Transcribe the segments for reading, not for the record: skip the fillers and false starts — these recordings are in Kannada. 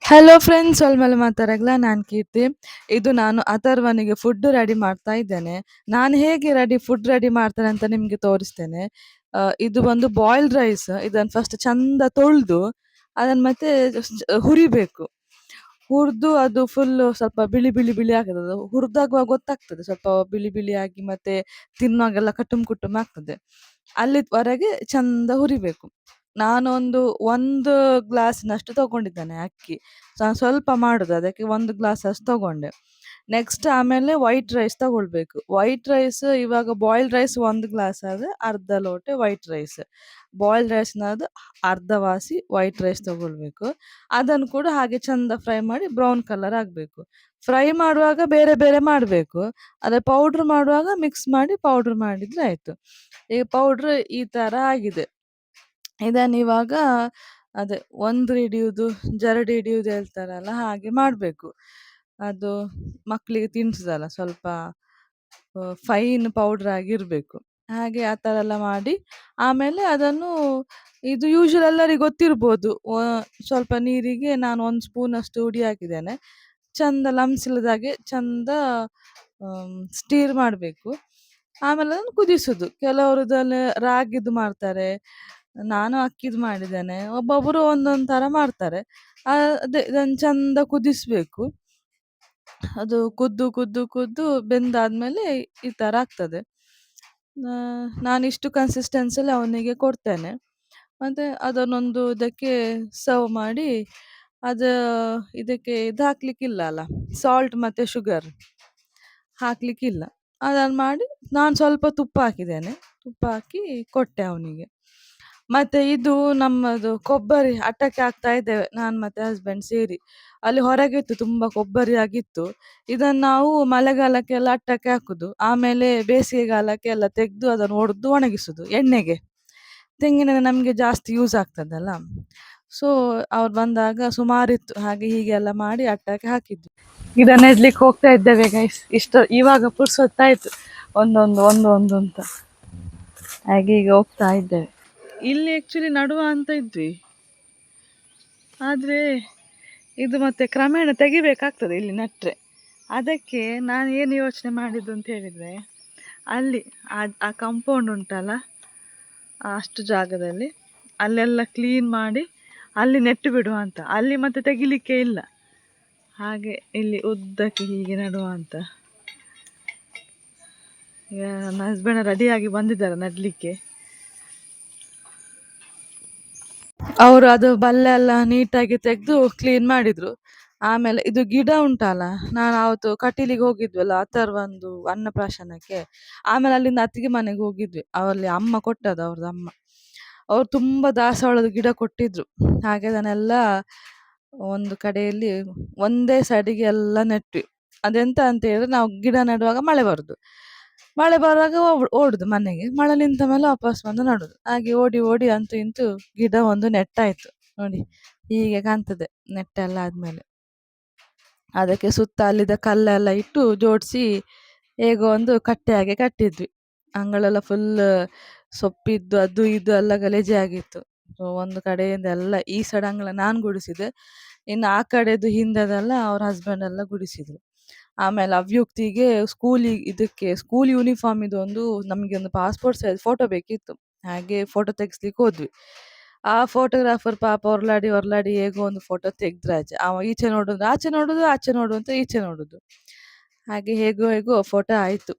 ಹಲೋ ಫ್ರೆಂಡ್ಸ್, ಒಳ್ಮೆಲೆ ಮಾತಾಡಗ್ಲ ನಾನು ಕೀರ್ತಿ. ಇದು ನಾನು ಅಥರ್ವನಿಗೆ ಫುಡ್ ರೆಡಿ ಮಾಡ್ತಾ ಇದ್ದೇನೆ. ನಾನು ಹೇಗೆ ಫುಡ್ ರೆಡಿ ಮಾಡ್ತೇನೆ ಅಂತ ನಿಮಗೆ ತೋರಿಸ್ತೇನೆ. ಇದು ಒಂದು ಬಾಯ್ಲ್ಡ್ ರೈಸ್. ಇದನ್ನು ಫಸ್ಟ್ ಚಂದ ತೊಳೆದು ಅದನ್ನು ಮತ್ತೆ ಹುರಿಬೇಕು. ಹುರಿದು ಅದು ಫುಲ್ ಸ್ವಲ್ಪ ಬಿಳಿ ಬಿಳಿ ಬಿಳಿ ಆಗ್ತದೆ. ಅದು ಹುರಿದಾಗುವಾಗ ಗೊತ್ತಾಗ್ತದೆ ಸ್ವಲ್ಪ ಬಿಳಿ ಬಿಳಿ ಆಗಿ, ಮತ್ತೆ ತಿನ್ನುವಾಗೆಲ್ಲ ಕಟುಮ್ ಕುಟುಮ್ ಆಗ್ತದೆ. ಅಲ್ಲಿವರೆಗೆ ಚಂದ ಹುರಿಬೇಕು. ನಾನೊಂದು 1 ಗ್ಲಾಸ್ನಷ್ಟು ತಗೊಂಡಿದ್ದೇನೆ ಅಕ್ಕಿ. ನಾನು ಸ್ವಲ್ಪ ಮಾಡುದು, ಅದಕ್ಕೆ 1 ಗ್ಲಾಸ್ ಅಷ್ಟು ತಗೊಂಡೆ. ನೆಕ್ಸ್ಟ್ ಆಮೇಲೆ ವೈಟ್ ರೈಸ್ ತಗೊಳ್ಬೇಕು. ವೈಟ್ ರೈಸ್ ಇವಾಗ ಬಾಯ್ಲ್ಡ್ ರೈಸ್ 1 ಗ್ಲಾಸ್ ಆದರೆ ಅರ್ಧ ಲೋಟೆ ವೈಟ್ ರೈಸ್. ಬಾಯ್ಲ್ಡ್ ರೈಸ್ನದು ಅರ್ಧ ವಾಸಿ ವೈಟ್ ರೈಸ್ ತಗೊಳ್ಬೇಕು. ಅದನ್ನು ಕೂಡ ಹಾಗೆ ಚಂದ ಫ್ರೈ ಮಾಡಿ ಬ್ರೌನ್ ಕಲರ್ ಆಗಬೇಕು. ಫ್ರೈ ಮಾಡುವಾಗ ಬೇರೆ ಬೇರೆ ಮಾಡಬೇಕು. ಅದೇ ಪೌಡ್ರ್ ಮಾಡುವಾಗ ಮಿಕ್ಸ್ ಮಾಡಿ ಪೌಡ್ರ್ ಮಾಡಿದರೆ ಆಯಿತು. ಈ ಪೌಡ್ರ್ ಈ ಥರ ಆಗಿದೆ. ಇದನ್ನು ಇವಾಗ ಅದೇ ಒಂದು ಹಿಡಿಯುವುದು ಜರಡಿ ಹಿಡಿಯುವುದು ಹೇಳ್ತಾರಲ್ಲ, ಹಾಗೆ ಮಾಡಬೇಕು. ಅದು ಮಕ್ಕಳಿಗೆ ತಿನ್ನಿಸೋದಲ್ಲ, ಸ್ವಲ್ಪ ಫೈನ್ ಪೌಡ್ರ್ ಆಗಿರಬೇಕು. ಹಾಗೆ ಆ ಥರ ಎಲ್ಲ ಮಾಡಿ ಆಮೇಲೆ ಅದನ್ನು, ಇದು ಯೂಶ್ವಲ್ ಎಲ್ಲರಿಗೆ ಗೊತ್ತಿರ್ಬೋದು, ಸ್ವಲ್ಪ ನೀರಿಗೆ ನಾನು 1 ಸ್ಪೂನಷ್ಟು ಹುಡಿ ಹಾಕಿದ್ದೇನೆ. ಚಂದ ಲಮ್ಸ್ ಇಲ್ಲದಾಗೆ ಚಂದ ಸ್ಟೀರ್ ಮಾಡಬೇಕು. ಆಮೇಲೆ ಅದನ್ನು ಕುದಿಸೋದು. ಕೆಲವರದಲ್ಲಿ ರಾಗಿದು ಮಾಡ್ತಾರೆ, ನಾನು ಅಕ್ಕಿದು ಮಾಡಿದ್ದೇನೆ. ಒಬ್ಬೊಬ್ಬರು ಒಂದೊಂದು ಥರ ಮಾಡ್ತಾರೆ. ಅದೇ ಇದನ್ನು ಚಂದ ಕುದಿಸಬೇಕು. ಅದು ಕುದ್ದು ಕುದ್ದು ಕುದ್ದು ಬೆಂದಾದ್ಮೇಲೆ ಈ ಥರ ಆಗ್ತದೆ. ನಾನಿಷ್ಟು ಕನ್ಸಿಸ್ಟೆನ್ಸಲ್ಲಿ ಅವನಿಗೆ ಕೊಡ್ತೇನೆ. ಮತ್ತು ಅದನ್ನೊಂದು ಇದಕ್ಕೆ ಸರ್ವ್ ಮಾಡಿ, ಅದು ಇದಕ್ಕೆ ಇದು ಹಾಕ್ಲಿಕ್ಕಿಲ್ಲ ಅಲ್ಲ, ಸಾಲ್ಟ್ ಮತ್ತು ಶುಗರ್ ಹಾಕಲಿಕ್ಕಿಲ್ಲ. ಅದನ್ನು ಮಾಡಿ ನಾನು ಸ್ವಲ್ಪ ತುಪ್ಪ ಹಾಕಿದ್ದೇನೆ. ತುಪ್ಪ ಹಾಕಿ ಕೊಟ್ಟೆ ಅವನಿಗೆ. ಮತ್ತು ಇದು ನಮ್ಮದು ಕೊಬ್ಬರಿ ಅಟ್ಟಕ್ಕೆ ಹಾಕ್ತಾ ಇದ್ದೇವೆ ನಾನು ಮತ್ತು ಹಸ್ಬೆಂಡ್ ಸೇರಿ. ಅಲ್ಲಿ ಹೊರಗಿತ್ತು, ತುಂಬ ಕೊಬ್ಬರಿ ಆಗಿತ್ತು. ಇದನ್ನು ನಾವು ಮಳೆಗಾಲಕ್ಕೆಲ್ಲ ಅಟ್ಟಕ್ಕೆ ಹಾಕೋದು, ಆಮೇಲೆ ಬೇಸಿಗೆಗಾಲಕ್ಕೆ ಎಲ್ಲ ತೆಗೆದು ಅದನ್ನು ಒಡೆದು ಒಣಗಿಸೋದು ಎಣ್ಣೆಗೆ. ತೆಂಗಿನೆಣ್ಣೆ ನಮಗೆ ಜಾಸ್ತಿ ಯೂಸ್ ಆಗ್ತದಲ್ಲ, ಸೊ ಅವ್ರು ಬಂದಾಗ ಸುಮಾರಿತ್ತು, ಹಾಗೆ ಹೀಗೆಲ್ಲ ಮಾಡಿ ಅಟ್ಟಕ್ಕೆ ಹಾಕಿದ್ದು. ಗಿಡ ನೆಡ್ಲಿಕ್ಕೆ ಹೋಗ್ತಾ ಇದ್ದೇವೆ ಗೈಸ್. ಇವಾಗ ಪುರ್ಸೊತ್ತಾಯ್ತು, ಒಂದೊಂದು ಒಂದು ಒಂದು ಅಂತ ಹಾಗೆ ಈಗ ಹೋಗ್ತಾ ಇದ್ದೇವೆ. ಇಲ್ಲಿ ಆ್ಯಕ್ಚುಲಿ ನಡುವ ಅಂತ ಇದ್ವಿ, ಆದರೆ ಇದು ಮತ್ತೆ ಕ್ರಮೇಣ ತೆಗಿಬೇಕಾಗ್ತದೆ ಇಲ್ಲಿ ನೆಟ್ಟರೆ. ಅದಕ್ಕೆ ನಾನು ಏನು ಯೋಚನೆ ಮಾಡಿದ್ದು ಅಂತ ಹೇಳಿದರೆ, ಅಲ್ಲಿ ಆ ಕಾಂಪೌಂಡ್ ಉಂಟಲ್ಲ, ಅಷ್ಟು ಜಾಗದಲ್ಲಿ ಅಲ್ಲೆಲ್ಲ ಕ್ಲೀನ್ ಮಾಡಿ ಅಲ್ಲಿ ನೆಟ್ಟು ಬಿಡುವ ಅಂತ. ಅಲ್ಲಿ ಮತ್ತೆ ತೆಗಿಲಿಕ್ಕೆ ಇಲ್ಲ, ಹಾಗೆ ಇಲ್ಲಿ ಉದ್ದಕ್ಕೆ ಹೀಗೆ ನೆಡುವ ಅಂತ. ಈಗ ನನ್ನ ಹಸ್ಬೆಂಡ್ ರೆಡಿಯಾಗಿ ಬಂದಿದ್ದಾರೆ ನೆಡಲಿಕ್ಕೆ. ಅವರು ಅದು ಬಲ್ಲೆ ಎಲ್ಲ ನೀಟಾಗಿ ತೆಗೆದು ಕ್ಲೀನ್ ಮಾಡಿದರು. ಆಮೇಲೆ ಇದು ಗಿಡ ಉಂಟಲ್ಲ, ನಾನು ಅವತ್ತು ಕಟೀಲಿಗೆ ಹೋಗಿದ್ವಲ್ಲ ಅಥರ್ವೊಂದು ಅನ್ನಪ್ರಾಶನಕ್ಕೆ, ಆಮೇಲೆ ಅಲ್ಲಿಂದ ಅತ್ತಿಗೆ ಮನೆಗೆ ಹೋಗಿದ್ವಿ. ಅವರಲ್ಲಿ ಅಮ್ಮ ಕೊಟ್ಟದ್ದು, ಅವ್ರದ್ದು ಅಮ್ಮ. ಅವ್ರು ತುಂಬ ದಾಸವಾಳದ ಗಿಡ ಕೊಟ್ಟಿದ್ರು. ಹಾಗೆ ಅದನ್ನೆಲ್ಲ ಒಂದು ಕಡೆಯಲ್ಲಿ ಒಂದೇ ಸೈಡಿಗೆ ಎಲ್ಲ ನೆಟ್ವಿ. ಅದೆಂತ ಅಂತ ಹೇಳಿದ್ರೆ, ನಾವು ಗಿಡ ನೆಡುವಾಗ ಮಳೆ ಬರೋದು, ಮಳೆ ಬರುವಾಗ ಓಡುದು ಮನೆಗೆ, ಮಳೆ ನಿಂತ ಮೇಲೆ ವಾಪಸ್ ಬಂದು ನಡುದು. ಹಾಗೆ ಓಡಿ ಓಡಿ ಅಂತೂ ಇಂತೂ ಗಿಡ ಒಂದು ನೆಟ್ಟಾಯ್ತು. ನೋಡಿ ಹೀಗೆ ಕಾಣ್ತದೆ ನೆಟ್ಟೆಲ್ಲ ಆದಮೇಲೆ. ಅದಕ್ಕೆ ಸುತ್ತ ಅಲ್ಲಿದ್ದ ಕಲ್ಲೆಲ್ಲ ಇಟ್ಟು ಜೋಡಿಸಿ ಹೇಗೋ ಒಂದು ಕಟ್ಟೆಯಾಗೆ ಕಟ್ಟಿದ್ವಿ. ಅಂಗಳೆಲ್ಲ ಫುಲ್ ಸೊಪ್ಪಿದ್ದು ಅದು ಇದು ಎಲ್ಲ ಗಲೀಜೆ ಆಗಿತ್ತು. ಒಂದು ಕಡೆಯಿಂದ ಎಲ್ಲ ಈ ಸೈಡ್ ಅಂಗಳ ನಾನು ಗುಡಿಸಿದೆ, ಇನ್ನು ಆ ಕಡೆದು ಹಿಂದೆದೆಲ್ಲ ಅವ್ರ ಹಸ್ಬೆಂಡ್ ಎಲ್ಲ ಗುಡಿಸಿದ್ರು. ಆಮೇಲೆ ಅವ್ಯುಕ್ತಿಗೆ ಇದಕ್ಕೆ ಸ್ಕೂಲ್ ಯೂನಿಫಾರ್ಮ್ ಇದೊಂದು ನಮಗೆ ಒಂದು ಪಾಸ್ಪೋರ್ಟ್ ಸೈಜ್ ಫೋಟೋ ಬೇಕಿತ್ತು. ಹಾಗೆ ಫೋಟೋ ತೆಗಿಸ್ಲಿಕ್ಕೆ ಹೋದ್ವಿ. ಆ ಫೋಟೋಗ್ರಾಫರ್ ಪಾಪ ಹೊರ್ಲಾಡಿ ಹೇಗೋ ಒಂದು ಫೋಟೋ ತೆಗ್ದ್ರಾಚೆ. ಅವ ಈಚೆ ನೋಡೋದು ಆಚೆ ನೋಡೋದು, ಆಚೆ ನೋಡುವಂತ ಈಚೆ ನೋಡೋದು, ಹಾಗೆ ಹೇಗೋ ಫೋಟೋ ಆಯಿತು.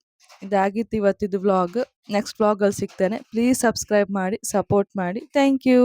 ಇದಾಗಿತ್ತು ಇವತ್ತಿದ್ದು ವ್ಲಾಗ್. ನೆಕ್ಸ್ಟ್ ವ್ಲಾಗಲ್ಲಿ ಸಿಗ್ತೇನೆ. ಪ್ಲೀಸ್ ಸಬ್ಸ್ಕ್ರೈಬ್ ಮಾಡಿ, ಸಪೋರ್ಟ್ ಮಾಡಿ. Thank you.